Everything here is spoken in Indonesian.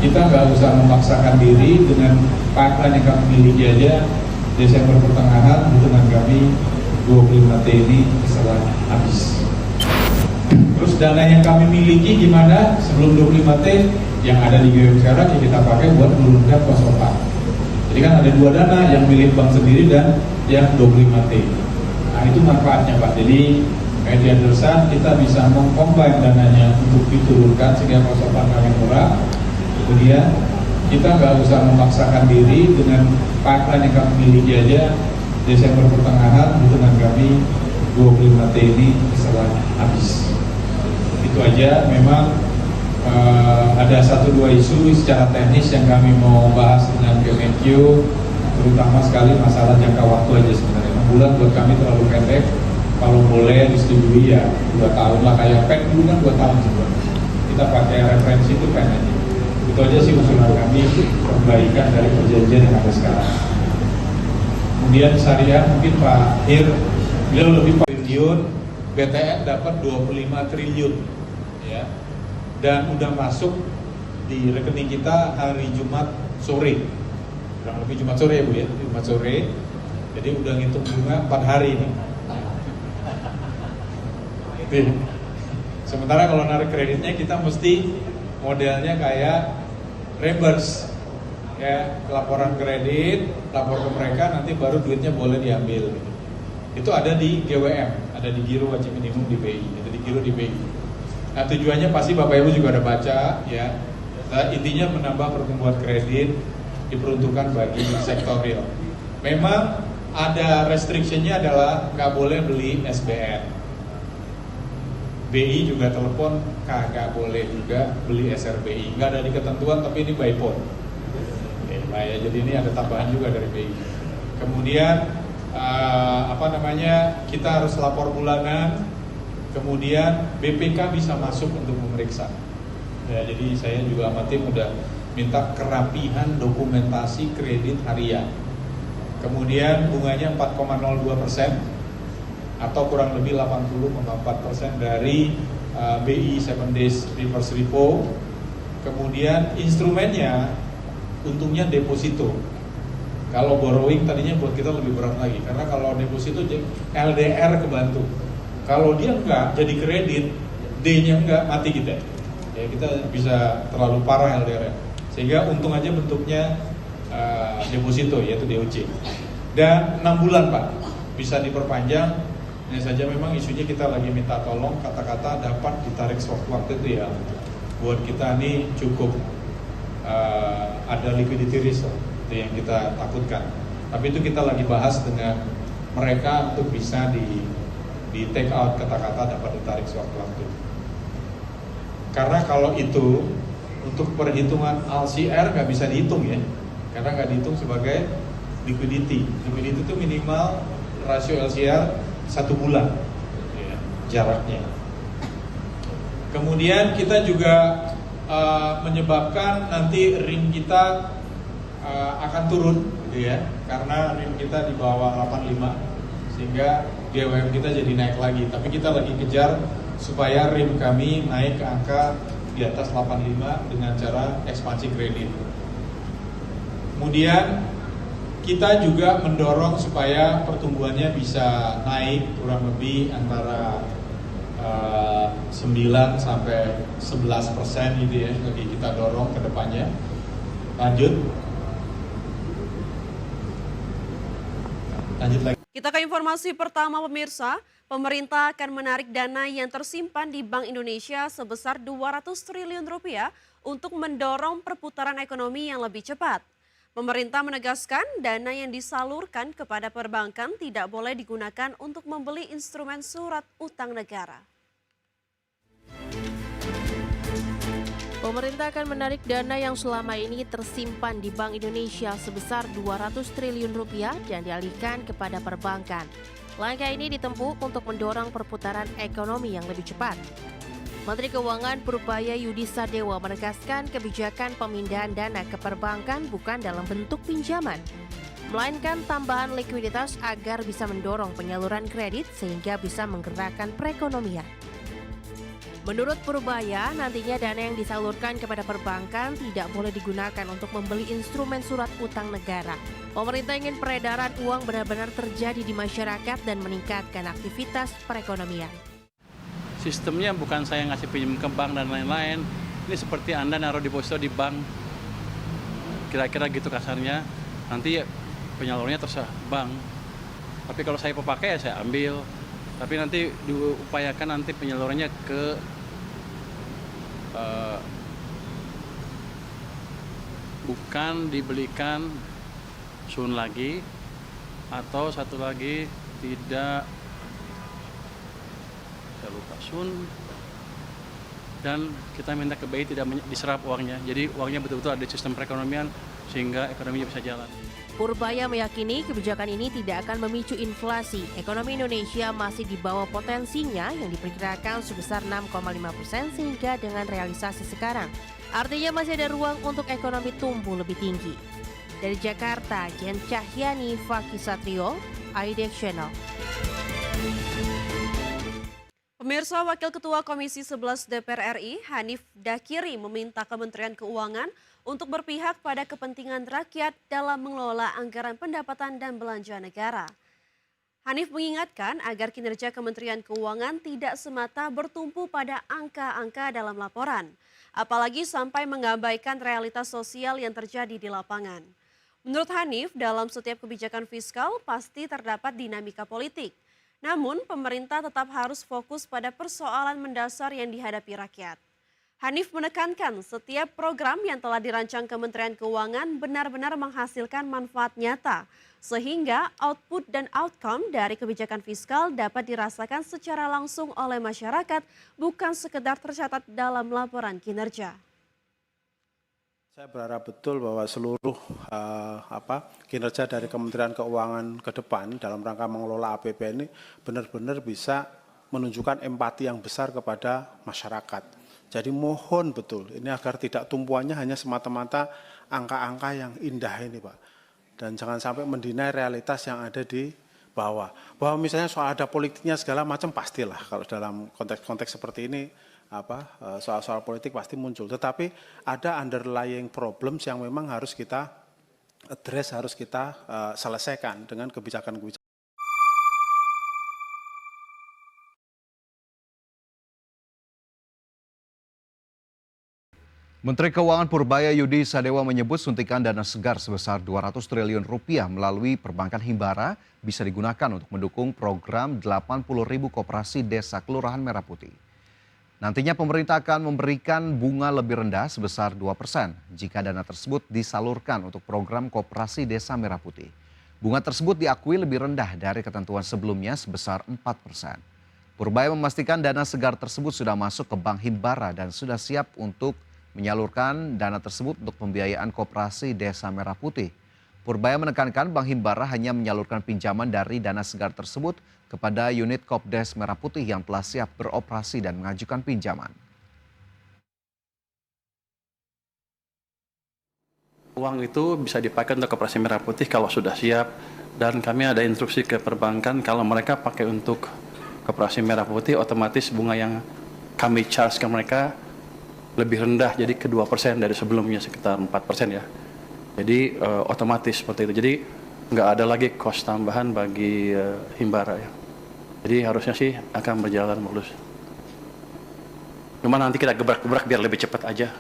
kita nggak usah memaksakan diri dengan pipeline yang kami miliki aja. Desember pertengahan hitungan kami 25T ini setelah habis. Terus dana yang kami miliki gimana sebelum 25T yang ada di GWM sekarang ya kita pakai buat menurunkan pasokan. Jadi kan ada dua dana, yang milik bank sendiri dan yang 25T. Nah itu manfaatnya Pak. Jadi kayak di Andersan kita bisa mengcombine dananya untuk diturunkan sehingga pasokan kami murah. Kemudian kita nggak usah memaksakan diri dengan pipeline yang kami miliki aja. Desember pertengahan hitungan kami 25T ini setelah habis. Itu aja. Memang ada 1-2 isu secara teknis yang kami mau bahas dengan Kemenq, terutama sekali masalah jangka waktu aja sebenarnya. 6 bulan buat kami terlalu pendek. Kalau boleh disetujui ya 2 tahun lah, kayak PEN dulu kan 2 tahun juga. Kita pakai referensi itu PEN aja. Itu aja sih usulan kami, perbaikan dari perjanjian yang ada sekarang. Kemudian syariah mungkin Pak Hir, beliau lebih triliun, BTN dapat 25 triliun, ya, dan udah masuk di rekening kita hari Jumat sore, kurang lebih Jumat sore ya Bu ya, Jumat sore, jadi udah ngitung bunga 4 hari nih. Sementara kalau narik kreditnya kita mesti modelnya kayak reverse, ya, laporan kredit, lapor ke mereka, nanti baru duitnya boleh diambil. Itu ada di GWM, ada di Giro Wajib Minimum di BI, ada di Giro di BI. Nah tujuannya pasti Bapak Ibu juga ada baca, ya. Nah, intinya menambah pertumbuhan kredit diperuntukkan bagi sektor real. Memang ada restrictionnya adalah nggak boleh beli SBN. BI juga telepon kagak boleh juga beli SRBI, nggak ada di ketentuan tapi ini by phone. Ya, jadi ini ada tambahan juga dari BI. Kemudian kita harus lapor bulanan. Kemudian BPK bisa masuk untuk memeriksa. Ya, jadi saya juga sama tim udah minta kerapihan dokumentasi kredit harian. Kemudian bunganya 4,02%. Atau kurang lebih 80,4% dari BI 7 days reverse repo. Kemudian instrumennya untungnya deposito. Kalau borrowing tadinya buat kita lebih berat lagi, karena kalau deposito LDR kebantu. Kalau dia enggak jadi kredit, D-nya enggak, mati kita. Ya kita bisa terlalu parah LDR. Sehingga untung aja bentuknya deposito, yaitu DOC. Dan 6 bulan Pak, bisa diperpanjang. Ini saja memang isunya kita lagi minta tolong kata-kata dapat ditarik sewaktu-waktu itu ya. Buat kita ini cukup ada liquidity risk itu yang kita takutkan. Tapi itu kita lagi bahas dengan mereka untuk bisa di take out kata-kata dapat ditarik sewaktu-waktu. Karena kalau itu untuk perhitungan LCR nggak bisa dihitung ya, karena nggak dihitung sebagai liquidity. Liquidity itu minimal rasio LCR 1 bulan ya, jaraknya. Kemudian kita juga menyebabkan nanti RIM kita akan turun gitu ya, karena RIM kita di bawah 85 sehingga GWM kita jadi naik lagi. Tapi kita lagi kejar supaya RIM kami naik ke angka di atas 85 dengan cara ekspansi kredit. Kemudian kita juga mendorong supaya pertumbuhannya bisa naik kurang lebih antara 9 sampai 11% gitu ya, lagi kita dorong ke depannya. Lanjut lagi. Kita ke informasi pertama pemirsa, pemerintah akan menarik dana yang tersimpan di Bank Indonesia sebesar 200 triliun rupiah untuk mendorong perputaran ekonomi yang lebih cepat. Pemerintah menegaskan dana yang disalurkan kepada perbankan tidak boleh digunakan untuk membeli instrumen surat utang negara. Pemerintah akan menarik dana yang selama ini tersimpan di Bank Indonesia sebesar 200 triliun rupiah dan dialihkan kepada perbankan. Langkah ini ditempuh untuk mendorong perputaran ekonomi yang lebih cepat. Menteri Keuangan Purubaya Yudi Sadewa menegaskan kebijakan pemindahan dana ke perbankan bukan dalam bentuk pinjaman, melainkan tambahan likuiditas agar bisa mendorong penyaluran kredit sehingga bisa menggerakkan perekonomian. Menurut Purbaya, nantinya dana yang disalurkan kepada perbankan tidak boleh digunakan untuk membeli instrumen surat utang negara. Pemerintah ingin peredaran uang benar-benar terjadi di masyarakat dan meningkatkan aktivitas perekonomian. Sistemnya bukan saya ngasih pinjam ke bank dan lain-lain. Ini seperti Anda naruh deposito di bank. Kira-kira gitu kasarnya. Nanti penyalurnya terserah bank. Tapi kalau saya pakai ya saya ambil. Tapi nanti diupayakan nanti penyalurannya ke bukan dibelikan sun lagi, atau satu lagi tidak, saya lupa, sun, dan kita minta ke BI tidak diserap uangnya. Jadi uangnya betul-betul ada di sistem perekonomian sehingga ekonominya bisa jalan. Purbaya meyakini kebijakan ini tidak akan memicu inflasi. Ekonomi Indonesia masih di bawah potensinya yang diperkirakan sebesar 6,5% sehingga dengan realisasi sekarang. Artinya masih ada ruang untuk ekonomi tumbuh lebih tinggi. Dari Jakarta, Jen Cahyani, Fakih Satrio, IDX Channel. Pemirsa, Wakil Ketua Komisi 11 DPR RI, Hanif Dakiri, meminta Kementerian Keuangan untuk berpihak pada kepentingan rakyat dalam mengelola anggaran pendapatan dan belanja negara. Hanif mengingatkan agar kinerja Kementerian Keuangan tidak semata bertumpu pada angka-angka dalam laporan, apalagi sampai mengabaikan realitas sosial yang terjadi di lapangan. Menurut Hanif, dalam setiap kebijakan fiskal pasti terdapat dinamika politik. Namun, pemerintah tetap harus fokus pada persoalan mendasar yang dihadapi rakyat. Hanif menekankan setiap program yang telah dirancang Kementerian Keuangan benar-benar menghasilkan manfaat nyata, sehingga output dan outcome dari kebijakan fiskal dapat dirasakan secara langsung oleh masyarakat, bukan sekedar tercatat dalam laporan kinerja. Saya berharap betul bahwa seluruh kinerja dari Kementerian Keuangan ke depan dalam rangka mengelola APBN ini benar-benar bisa menunjukkan empati yang besar kepada masyarakat. Jadi mohon betul ini agar tidak tumpuannya hanya semata-mata angka-angka yang indah ini, Pak. Dan jangan sampai mendinai realitas yang ada di bawah. Bahwa misalnya soal ada politiknya segala macam pastilah kalau dalam konteks-konteks seperti ini soal-soal politik pasti muncul. Tetapi ada underlying problems yang memang harus kita address, harus kita selesaikan dengan kebijakan-kebijakan. Menteri Keuangan Purbaya Yudi Sadewa menyebut suntikan dana segar sebesar 200 triliun rupiah melalui perbankan Himbara bisa digunakan untuk mendukung program 80.000 koperasi desa Kelurahan Merah Putih. Nantinya pemerintah akan memberikan bunga lebih rendah sebesar 2% jika dana tersebut disalurkan untuk program koperasi desa Merah Putih. Bunga tersebut diakui lebih rendah dari ketentuan sebelumnya sebesar 4%. Purbaya memastikan dana segar tersebut sudah masuk ke Bank Himbara dan sudah siap untuk menyalurkan dana tersebut untuk pembiayaan koperasi Desa Merah Putih. Purbaya menekankan Bank Himbara hanya menyalurkan pinjaman dari dana segar tersebut kepada unit Kopdes Merah Putih yang telah siap beroperasi dan mengajukan pinjaman. Uang itu bisa dipakai untuk koperasi Merah Putih kalau sudah siap, dan kami ada instruksi ke perbankan kalau mereka pakai untuk koperasi Merah Putih, otomatis bunga yang kami charge ke mereka lebih rendah, jadi ke 2% dari sebelumnya sekitar 4% ya. Jadi otomatis seperti itu. Jadi nggak ada lagi cost tambahan bagi Himbara ya. Jadi harusnya sih akan berjalan mulus. Cuma nanti kita gebrak-gebrak biar lebih cepat aja.